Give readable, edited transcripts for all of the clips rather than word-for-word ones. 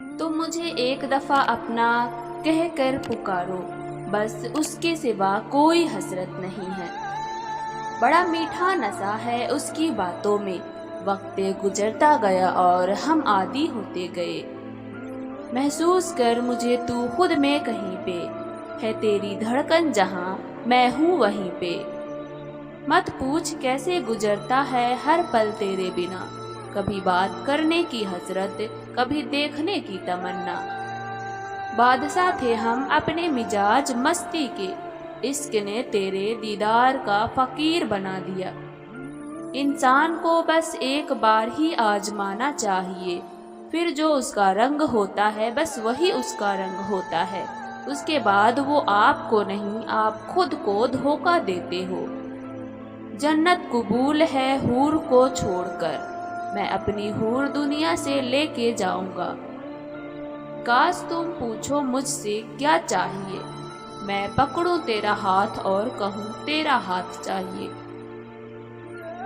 تم مجھے ایک دفعہ اپنا کہہ کر پکارو، بس اس کے سوا کوئی حسرت نہیں ہے۔ بڑا میٹھا نشہ ہے اس کی باتوں میں، وقت گزرتا گیا اور ہم عادی ہوتے گئے۔ محسوس کر مجھے تو خود میں کہیں پہ، ہے تیری دھڑکن جہاں میں ہوں وہیں پہ۔ مت پوچھ کیسے گزرتا ہے ہر پل تیرے بنا، کبھی بات کرنے کی حسرت، کبھی دیکھنے کی تمنا۔ بادشاہ تھے ہم اپنے مزاج مستی کے، عشق نے تیرے دیدار کا فقیر بنا دیا۔ انسان کو بس ایک بار ہی آزمانا چاہیے، پھر جو اس کا رنگ ہوتا ہے بس وہی اس کا رنگ ہوتا ہے۔ اس کے بعد وہ آپ کو نہیں، آپ خود کو دھوکہ دیتے ہو۔ جنت قبول ہے حور کو چھوڑ کر، میں اپنی حور دنیا سے لے کے جاؤں گا۔ کاش تم پوچھو مجھ سے کیا چاہیے، میں پکڑوں تیرا ہاتھ اور کہوں تیرا ہاتھ چاہیے۔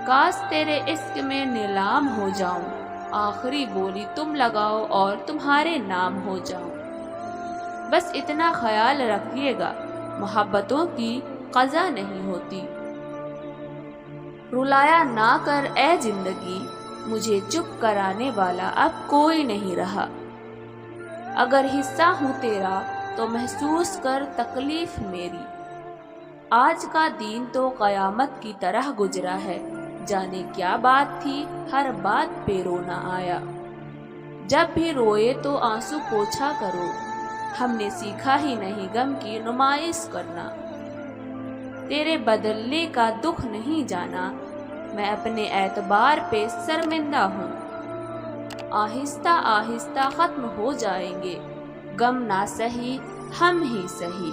کاش تیرے عشق میں نیلام ہو جاؤں، آخری بولی تم لگاؤ اور تمہارے نام ہو جاؤں۔ بس اتنا خیال رکھیے گا، محبتوں کی قضا نہیں ہوتی۔ رلایا نہ کر اے زندگی، مجھے چپ کرانے والا اب کوئی نہیں رہا۔ اگر حصہ ہوں تیرا تو محسوس کر تکلیف میری۔ آج کا دن تو قیامت کی طرح گزرا ہے، جانے کیا بات تھی ہر بات پہ رونا آیا۔ جب بھی روئے تو آنسو پوچھا کرو، ہم نے سیکھا ہی نہیں غم کی نمائش کرنا۔ تیرے بدلنے کا دکھ نہیں جانا، میں اپنے اعتبار پہ شرمندہ ہوں۔ آہستہ آہستہ ختم ہو جائیں گے غم، نہ سہی ہم ہی سہی۔